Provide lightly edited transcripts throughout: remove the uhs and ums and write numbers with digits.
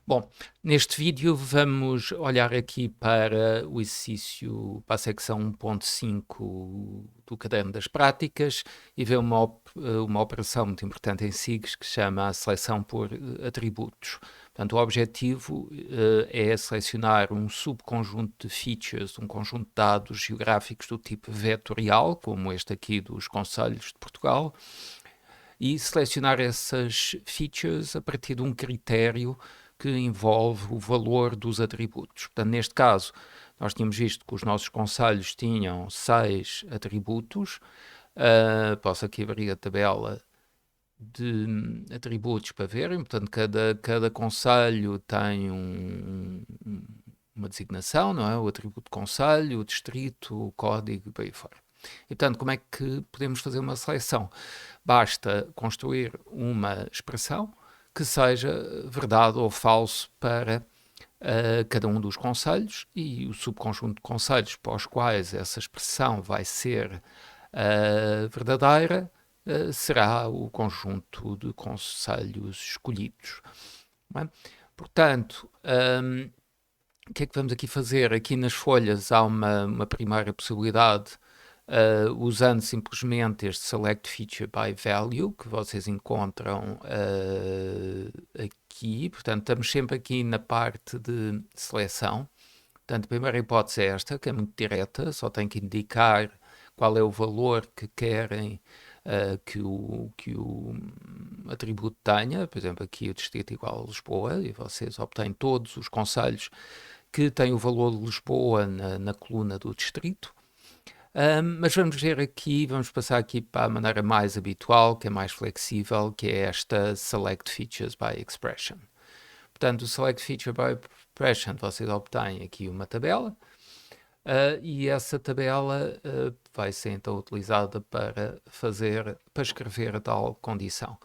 Bom, neste vídeo vamos olhar aqui para o exercício, para a secção 1.5 do caderno das práticas e ver uma operação muito importante em SIGs que se chama a seleção por atributos. Portanto, o objetivo é selecionar um subconjunto de features, um conjunto de dados geográficos do tipo vetorial, como este aqui dos concelhos de Portugal, e selecionar essas features a partir de um critério que envolve o valor dos atributos. Portanto, neste caso, nós tínhamos visto que os nossos concelhos tinham 6 atributos. Posso aqui abrir a tabela de atributos para verem. Portanto, cada concelho tem uma designação, não é? O atributo concelho, o distrito, o código e por aí fora. E, portanto, como é que podemos fazer uma seleção? Basta construir uma expressão que seja verdade ou falso para cada um dos concelhos, e o subconjunto de concelhos para os quais essa expressão vai ser verdadeira será o conjunto de concelhos escolhidos. Não é? Portanto, o que é que vamos aqui fazer? Aqui nas folhas há uma primeira possibilidade, usando simplesmente este Select Feature by Value, que vocês encontram aqui. Portanto, estamos sempre aqui na parte de seleção. Portanto, a primeira hipótese é esta, que é muito direta, só tem que indicar qual é o valor que querem que o atributo tenha. Por exemplo, aqui o distrito igual a Lisboa, e vocês obtêm todos os concelhos que têm o valor de Lisboa na coluna do distrito. Mas vamos ver aqui, vamos passar aqui para a maneira mais habitual, que é mais flexível, que é esta Select Features by Expression. Portanto, o Select Feature by Expression, vocês obtêm aqui uma tabela, e essa tabela vai ser então utilizada para escrever a tal condição.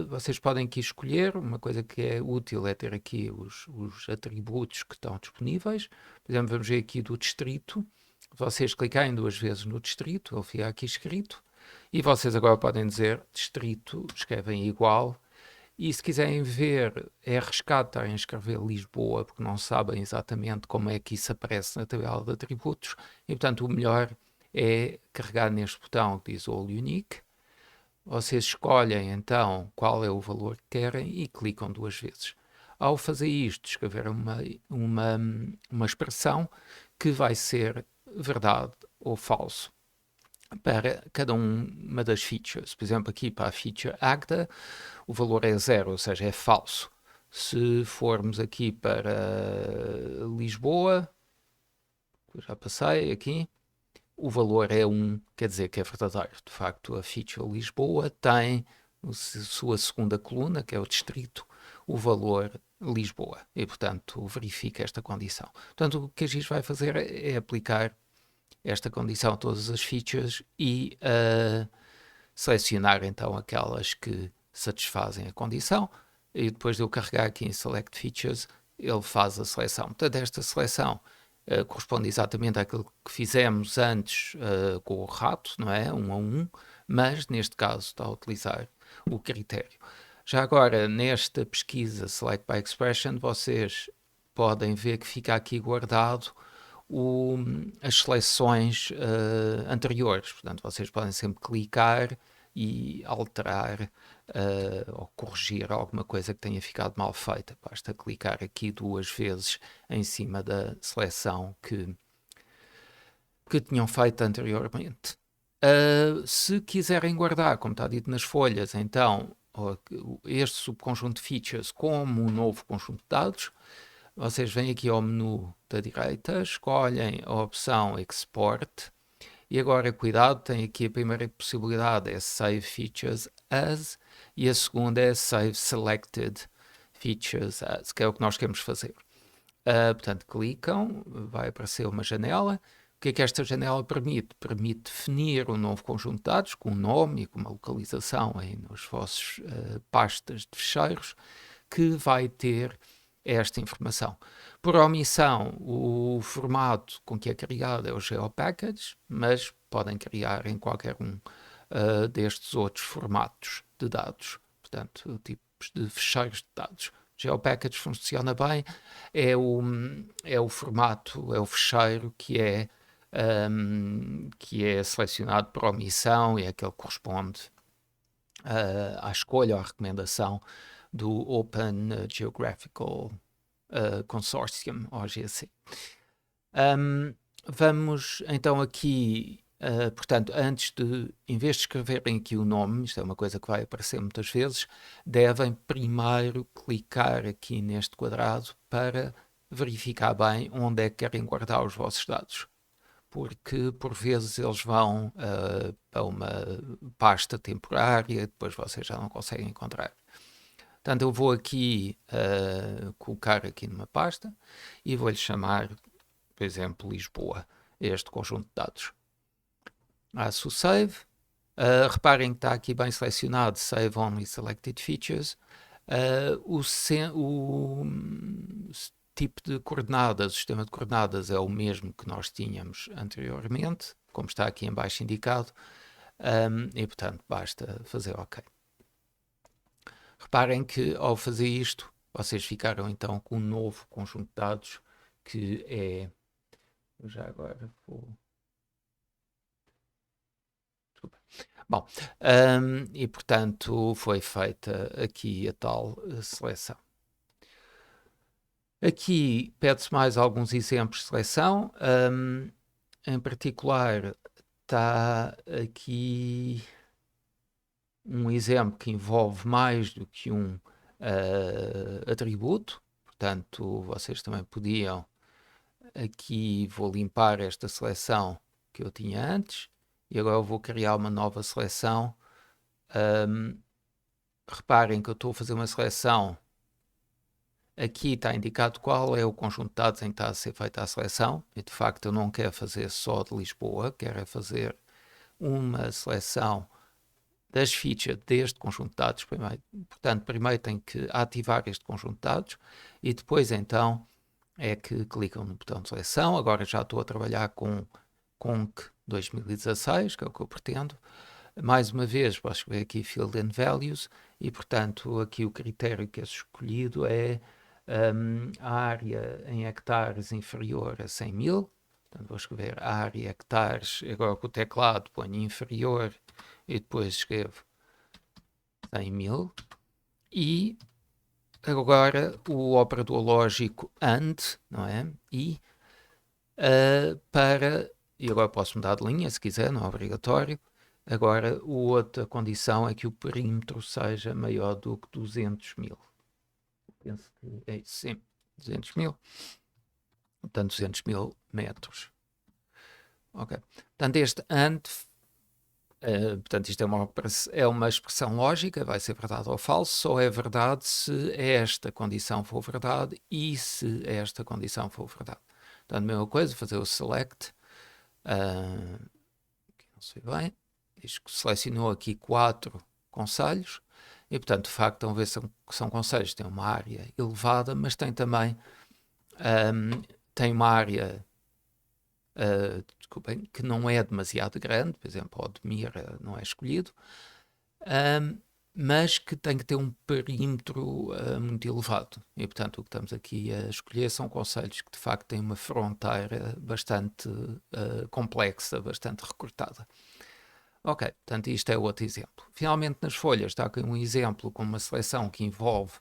Vocês podem aqui escolher, uma coisa que é útil é ter aqui os atributos que estão disponíveis. Por exemplo, vamos ver aqui do distrito. Vocês clicarem 2 vezes no distrito, ele fica aqui escrito, e vocês agora podem dizer distrito, escrevem igual, e se quiserem ver, é arriscado estarem a escrever Lisboa, porque não sabem exatamente como é que isso aparece na tabela de atributos, e portanto o melhor é carregar neste botão que diz All Unique. Vocês escolhem então qual é o valor que querem e clicam 2 vezes. Ao fazer isto, escrever uma expressão que vai ser verdade ou falso para cada uma das features. Por exemplo, aqui para a feature Agda, o valor é 0, ou seja, é falso. Se formos aqui para Lisboa, já passei aqui, o valor é 1, quer dizer que é verdadeiro. De facto, a feature Lisboa tem a sua segunda coluna, que é o distrito, o valor Lisboa. E, portanto, verifica esta condição. Portanto, o que a GIS vai fazer é aplicar esta condição a todas as features e selecionar então aquelas que satisfazem a condição, e depois de eu carregar aqui em Select Features, ele faz a seleção. Portanto, esta seleção corresponde exatamente àquilo que fizemos antes com o rato, não é? 1 a 1, mas neste caso está a utilizar o critério. Já agora, nesta pesquisa Select by Expression, vocês podem ver que fica aqui guardado as seleções anteriores. Portanto, vocês podem sempre clicar e alterar ou corrigir alguma coisa que tenha ficado mal feita. Basta clicar aqui 2 vezes em cima da seleção que tinham feito anteriormente. Se quiserem guardar, como está dito nas folhas, então este subconjunto de features como um novo conjunto de dados, vocês vêm aqui ao menu da direita, escolhem a opção Export, e agora cuidado, tem aqui a primeira possibilidade é Save Features As, e a segunda é Save Selected Features As, que é o que nós queremos fazer. Portanto, clicam, vai aparecer uma janela. O que é que esta janela permite? Permite definir um novo conjunto de dados com um nome e com uma localização aí nos vossos pastas de ficheiros, que vai ter esta informação. Por omissão, o formato com que é criado é o GeoPackage, mas podem criar em qualquer um destes outros formatos de dados, portanto, tipos de ficheiros de dados. GeoPackage funciona bem, é o formato, é o fecheiro que é selecionado por omissão e é aquele que corresponde à escolha ou à recomendação do Open Geographical Consortium, OGC. Vamos então aqui, portanto, em vez de escreverem aqui o nome, isto é uma coisa que vai aparecer muitas vezes, devem primeiro clicar aqui neste quadrado para verificar bem onde é que querem guardar os vossos dados. Porque por vezes eles vão para uma pasta temporária, depois vocês já não conseguem encontrar. Portanto, eu vou aqui colocar aqui numa pasta e vou-lhe chamar, por exemplo, Lisboa, este conjunto de dados. Aço Save. Reparem que está aqui bem selecionado Save Only Selected Features. O tipo de coordenadas, o sistema de coordenadas é o mesmo que nós tínhamos anteriormente, como está aqui em baixo indicado, e portanto basta fazer OK. Reparem que ao fazer isto, vocês ficaram então com um novo conjunto de dados que é... Já agora vou... Desculpa. Bom, e portanto foi feita aqui a tal seleção. Aqui pede-se mais alguns exemplos de seleção. Em particular, está aqui um exemplo que envolve mais do que um atributo. Portanto, vocês também podiam... Aqui vou limpar esta seleção que eu tinha antes e agora eu vou criar uma nova seleção. Reparem que eu estou a fazer uma seleção. Aqui está indicado qual é o conjunto de dados em que está a ser feita a seleção. E de facto eu não quero fazer só de Lisboa, quero fazer uma seleção das features deste conjunto de dados. Portanto, primeiro tenho que ativar este conjunto de dados e depois então é que clicam no botão de seleção. Agora já estou a trabalhar com Conc 2016, que é o que eu pretendo. Mais uma vez, posso escrever aqui Field and Values e, portanto, aqui o critério que é escolhido é a área em hectares inferior a 100 mil. Portanto, vou escrever a área hectares, agora com o teclado ponho inferior e depois escrevo 100 mil. E agora o operador lógico AND, não é? E e agora posso mudar de linha se quiser, não é obrigatório. Agora, a outra condição é que o perímetro seja maior do que 200 mil. Penso que é isso, sim. 200 mil. Portanto, 200 mil metros. Ok. Portanto, este AND, portanto, isto é uma expressão lógica, vai ser verdade ou falso, só é verdade se esta condição for verdade e se esta condição for verdade. Portanto, a mesma coisa, fazer o select, não sei bem, diz que selecionou aqui 4 concelhos e, portanto, de facto, estão a ver que são concelhos que têm uma área elevada, mas tem também tem uma área desculpem, que não é demasiado grande, por exemplo, o Odmir não é escolhido, mas que tem que ter um perímetro muito elevado. E, portanto, o que estamos aqui a escolher são concelhos que, de facto, têm uma fronteira bastante complexa, bastante recortada. Ok, portanto, isto é outro exemplo. Finalmente, nas folhas, está aqui um exemplo com uma seleção que envolve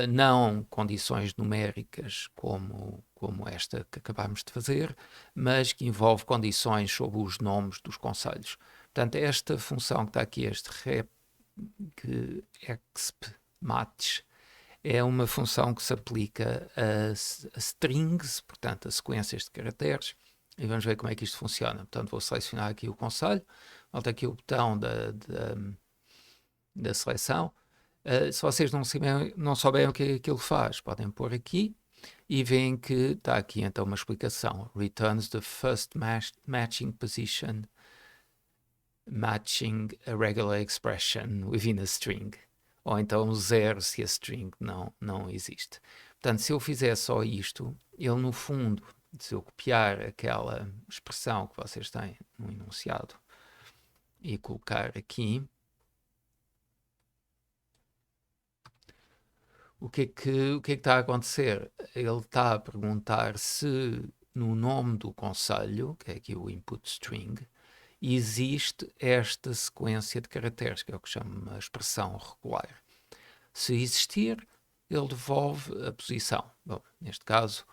não condições numéricas como esta que acabámos de fazer, mas que envolve condições sobre os nomes dos concelhos. Portanto, esta função que está aqui, este exp_match, é uma função que se aplica a strings, portanto, a sequências de caracteres, e vamos ver como é que isto funciona. Portanto, vou selecionar aqui o concelho, volto aqui o botão da seleção. Se vocês não souberem o que é que ele faz, podem pôr aqui e veem que está aqui então uma explicação. Returns the first matching position matching a regular expression within a string. Ou então 0 se a string não existe. Portanto, se eu fizer só isto, ele no fundo, se eu copiar aquela expressão que vocês têm no enunciado e colocar aqui, o que é que está a acontecer? Ele está a perguntar se no nome do conselho, que é aqui o input string, existe esta sequência de caracteres, que é o que chama a expressão regular. Se existir, ele devolve a posição. Bom, neste caso,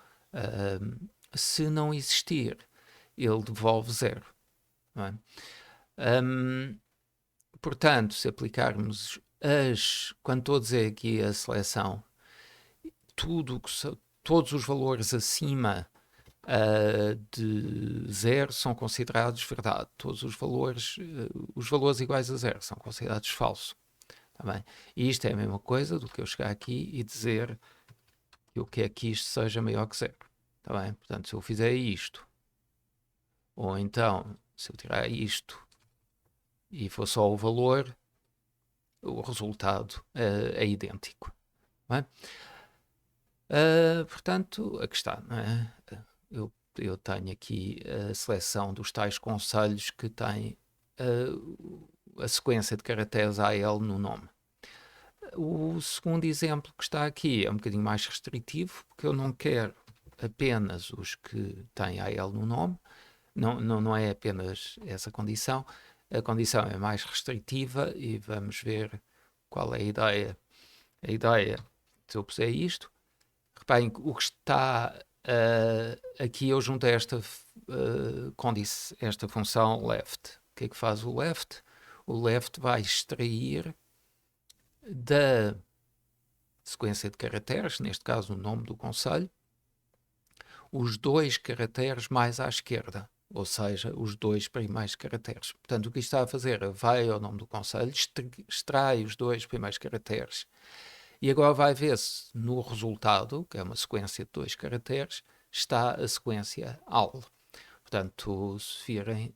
se não existir, ele devolve 0. Não é? Portanto, se aplicarmos quando estou a dizer aqui a seleção, todos os valores acima de 0 são considerados verdade. Todos os valores iguais a 0 são considerados falso. Tá bem? E isto é a mesma coisa do que eu chegar aqui e dizer que eu quero que isto seja maior que 0. Tá bem? Portanto, se eu fizer isto, ou então, se eu tirar isto e for só o valor, o resultado é idêntico. Não é? Portanto, aqui está. Não é? Eu tenho aqui a seleção dos tais conselhos que têm a sequência de caracteres AL no nome. O segundo exemplo que está aqui é um bocadinho mais restritivo, porque eu não quero apenas os que têm AL no nome, não é apenas essa condição, a condição é mais restritiva e vamos ver qual é a ideia. A ideia, se eu puser isto, reparem que o que está aqui eu juntei esta função left. O que é que faz o left? O left vai extrair da sequência de caracteres, neste caso o nome do conselho, os 2 caracteres mais à esquerda, ou seja, os 2 primeiros caracteres. Portanto, o que isto está a fazer vai ao nome do conselho, extrai os 2 primeiros caracteres e agora vai ver se no resultado, que é uma sequência de 2 caracteres, está a sequência AL. Portanto, se virem,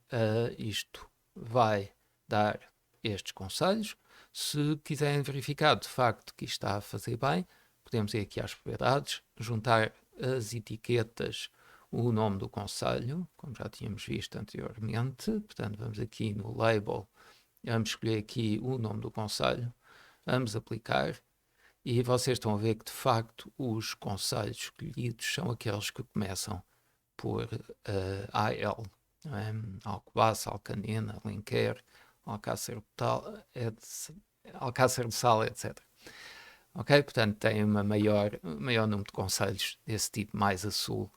isto vai dar estes conselhos. Se quiserem verificar de facto que isto está a fazer bem, podemos ir aqui às propriedades, juntar as etiquetas, o nome do conselho, como já tínhamos visto anteriormente. Portanto, vamos aqui no label, vamos escolher aqui o nome do conselho, vamos aplicar e vocês estão a ver que de facto os conselhos escolhidos são aqueles que começam por AL, é? Alcobaça, Alcanena, Alenquer, Alcácer de Sal, etc. Ok? Portanto, tem maior número de conselhos desse tipo, mais a sul,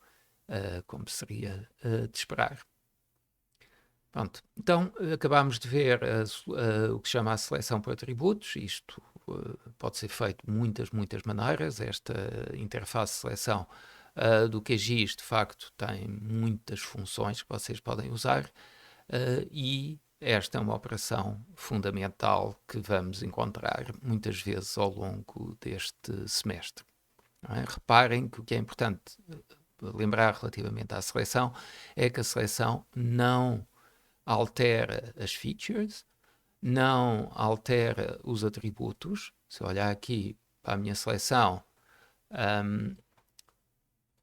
como seria de esperar. Pronto. Então, acabámos de ver o que se chama a seleção por atributos. Isto pode ser feito de muitas maneiras. Esta interface de seleção do QGIS, de facto, tem muitas funções que vocês podem usar e esta é uma operação fundamental que vamos encontrar muitas vezes ao longo deste semestre. Não é? Reparem que o que é importante lembrar relativamente à seleção é que a seleção não altera as features, não altera os atributos. Se eu olhar aqui para a minha seleção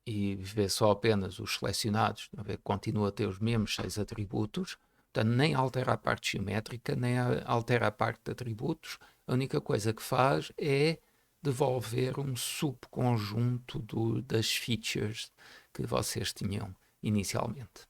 e ver só apenas os selecionados, continua a ter os mesmos 6 atributos, portanto nem altera a parte geométrica, nem altera a parte de atributos. A única coisa que faz é devolver um subconjunto das features que vocês tinham inicialmente.